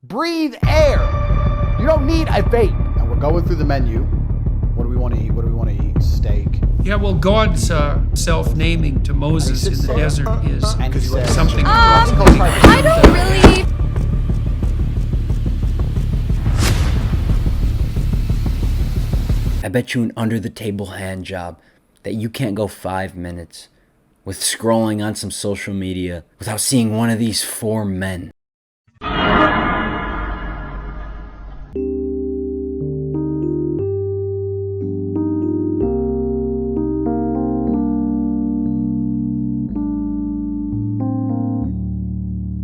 Breathe air. You don't need a vape. And we're going through the menu. What do we want to eat? What do we want to eat? Steak. Yeah, well, God's self-naming to Moses in the desert is something. I don't really. I bet you an under-the-table hand job that you can't go 5 minutes with scrolling on some social media without seeing one of these 4 men.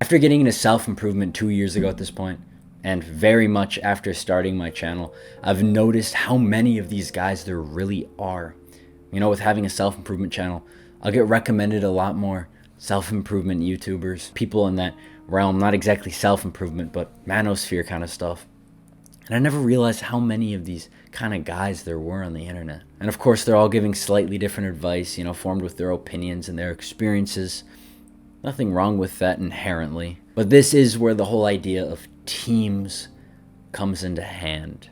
After getting into self-improvement 2 years ago at this point, and very much after starting my channel, I've noticed how many of these guys there really are. You know, with having a self-improvement channel, I'll get recommended a lot more self-improvement YouTubers, people in that realm, not exactly self-improvement, but Manosphere kind of stuff. And I never realized how many of these kind of guys there were on the internet. And of course, they're all giving slightly different advice, you know, formed with their opinions and their experiences. Nothing wrong with that inherently. But this is where the whole idea of teams comes into hand.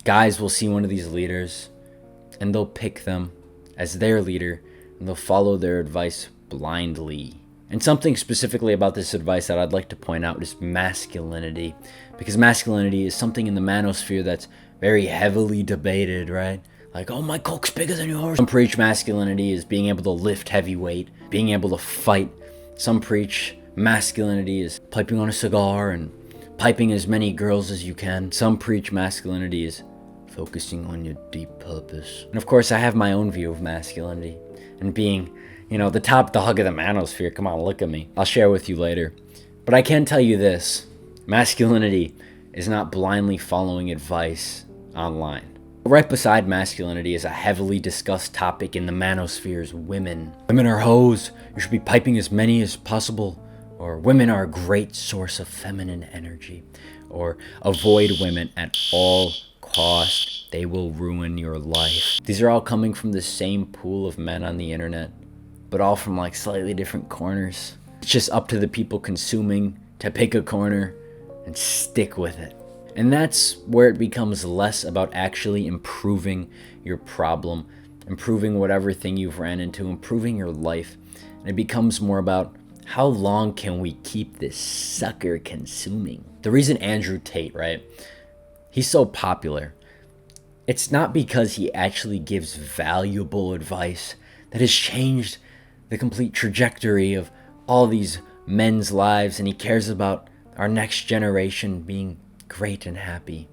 Guys will see one of these leaders and they'll pick them as their leader and they'll follow their advice blindly. And something specifically about this advice that I'd like to point out is masculinity. Because masculinity is something in the manosphere that's very heavily debated, right? Like, oh, my cock's bigger than yours. Some preach masculinity is being able to lift heavy weight, being able to fight. Some preach masculinity is piping on a cigar and piping as many girls as you can. Some preach masculinity is focusing on your deep purpose. And of course, I have my own view of masculinity and being, you know, the top dog of the manosphere. Come on, look at me. I'll share with you later. But I can tell you this. Masculinity is not blindly following advice online. Right beside masculinity is a heavily discussed topic in the manosphere's women. Women are hoes. You should be piping as many as possible. Or women are a great source of feminine energy. Or avoid women at all costs. They will ruin your life. These are all coming from the same pool of men on the internet, but all from like slightly different corners. It's just up to the people consuming to pick a corner and stick with it. And that's where it becomes less about actually improving your problem, improving whatever thing you've ran into, improving your life. And it becomes more about how long can we keep this sucker consuming? The reason Andrew Tate, right? He's so popular. It's not because he actually gives valuable advice that has changed the complete trajectory of all these men's lives, and he cares about our next generation being great and happy.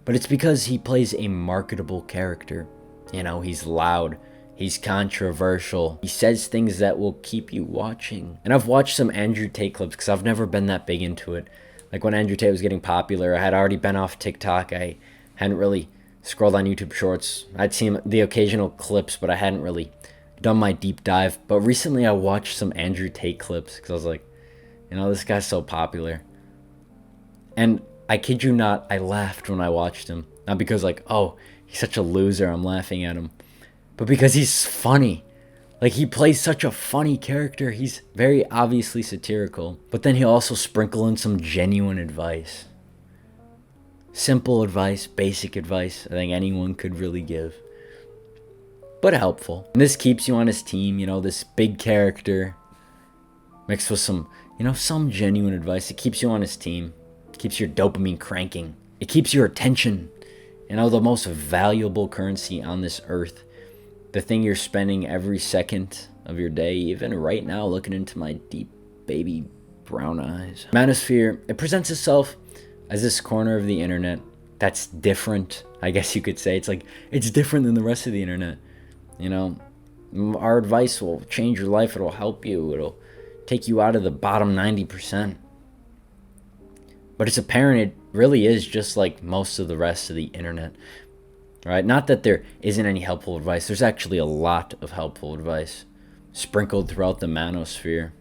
But it's because he plays a marketable character. You know, he's loud. He's controversial. He says things that will keep you watching. And I've watched some Andrew Tate clips because I've never been that big into it. Like when Andrew Tate was getting popular, I had already been off TikTok. I hadn't really scrolled on YouTube Shorts. I'd seen the occasional clips, but I hadn't really done my deep dive. But recently I watched some Andrew Tate clips because I was like, you know, this guy's so popular. And I kid you not, I laughed when I watched him. Not because like, oh, he's such a loser, I'm laughing at him. But because he's funny. Like, he plays such a funny character. He's very obviously satirical. But then he'll also sprinkle in some genuine advice. Simple advice, basic advice, I think anyone could really give. But helpful. And this keeps you on his team, you know, this big character mixed with some, you know, some genuine advice. It keeps you on his team. It keeps your dopamine cranking. It keeps your attention. You know, the most valuable currency on this earth. The thing you're spending every second of your day, even right now, looking into my deep baby brown eyes. Manosphere, it presents itself as this corner of the internet that's different, I guess you could say. It's like, it's different than the rest of the internet. You know, our advice will change your life. It'll help you. It'll take you out of the bottom 90%. But it's apparent it really is just like most of the rest of the internet. Right? Not that there isn't any helpful advice. There's actually a lot of helpful advice sprinkled throughout the manosphere.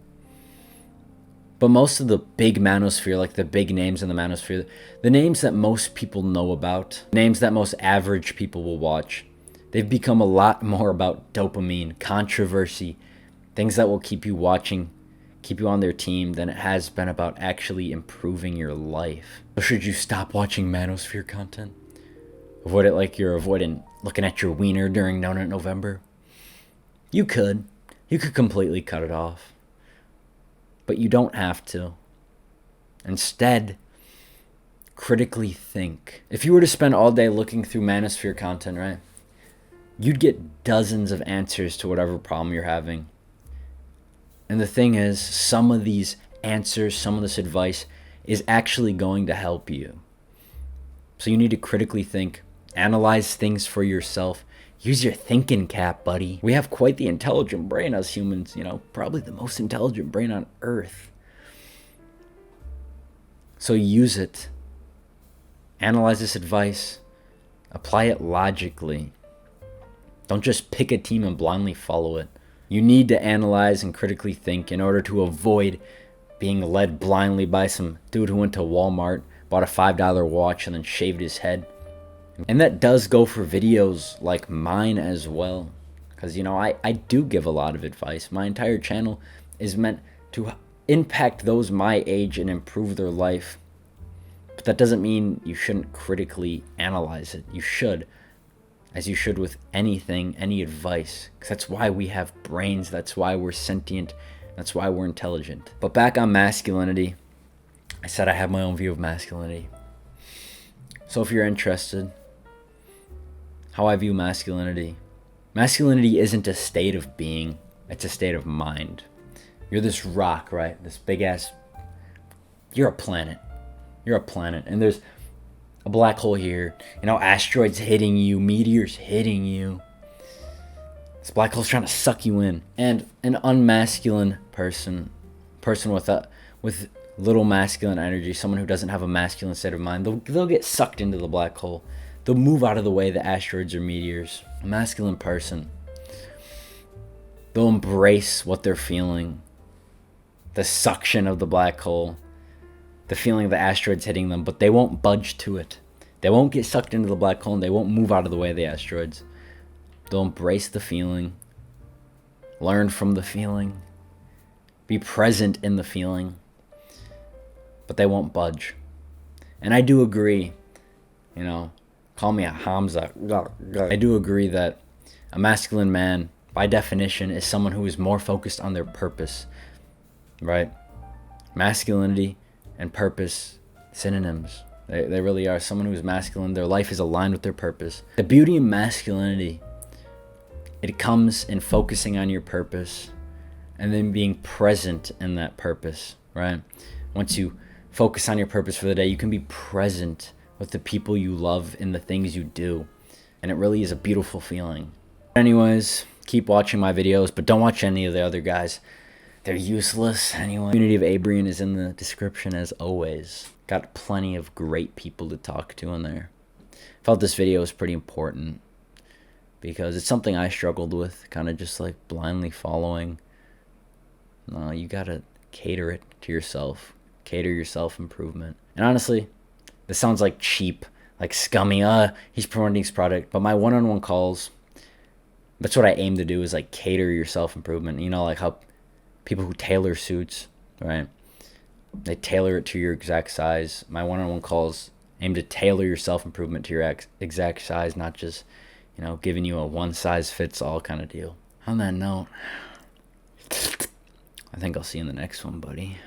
But most of the big manosphere, like the big names in the manosphere, the names that most people know about, names that most average people will watch, they've become a lot more about dopamine, controversy, things that will keep you watching, keep you on their team than it has been about actually improving your life. So should you stop watching Manosphere content? Avoid it like you're avoiding looking at your wiener during Donut November? You could. You could completely cut it off. But you don't have to. Instead, critically think. If you were to spend all day looking through Manosphere content, right, you'd get dozens of answers to whatever problem you're having. And the thing is, some of these answers, some of this advice is actually going to help you. So you need to critically think, analyze things for yourself. Use your thinking cap, buddy. We have quite the intelligent brain as humans, you know, probably the most intelligent brain on earth. So use it. Analyze this advice. Apply it logically. Don't just pick a team and blindly follow it. You need to analyze and critically think in order to avoid being led blindly by some dude who went to Walmart, bought a $5 watch, and then shaved his head. And that does go for videos like mine as well. Because, you know, I do give a lot of advice. My entire channel is meant to impact those my age and improve their life. But that doesn't mean you shouldn't critically analyze it. You should. As you should with anything, any advice. Because that's why we have brains. That's why we're sentient. That's why we're intelligent. But back on masculinity. I said I have my own view of masculinity. So if you're interested, how I view masculinity. Masculinity isn't a state of being. It's a state of mind. You're this rock, right? This big ass... You're a planet. You're a planet. And there's a black hole here, you know, asteroids hitting you, meteors hitting you. This black hole's trying to suck you in. And an unmasculine person with little masculine energy, someone who doesn't have a masculine state of mind, they'll get sucked into the black hole. They'll move out of the way, the asteroids or meteors. A masculine person, they'll embrace what they're feeling. The suction of the black hole. The feeling of the asteroids hitting them, but they won't budge to it. They won't get sucked into the black hole and they won't move out of the way of the asteroids. They'll embrace the feeling, learn from the feeling, be present in the feeling, but they won't budge. And I do agree, you know, call me a Hamza. I do agree that a masculine man, by definition, is someone who is more focused on their purpose, right? Masculinity and purpose, synonyms. They really are. Someone who's masculine, their life is aligned with their purpose. The beauty of masculinity, it comes in focusing on your purpose and then being present in that purpose, right? Once you focus on your purpose for the day, you can be present with the people you love and the things you do. And it really is a beautiful feeling. Anyways, keep watching my videos, but don't watch any of the other guys. They're useless anyway. The community of Abreian is in the description as always. Got plenty of great people to talk to in there. Felt this video was pretty important because it's something I struggled with, kind of just like blindly following. No, you gotta cater it to yourself. Cater your self-improvement. And honestly, this sounds like cheap, like scummy, he's promoting his product. But my one-on-one calls, that's what I aim to do, is like cater your self-improvement. You know, like how people who tailor suits, right? They tailor it to your exact size. My one-on-one calls aim to tailor your self-improvement to your exact size, not just, you know, giving you a one-size-fits-all kind of deal. On that note, I think I'll see you in the next one, buddy.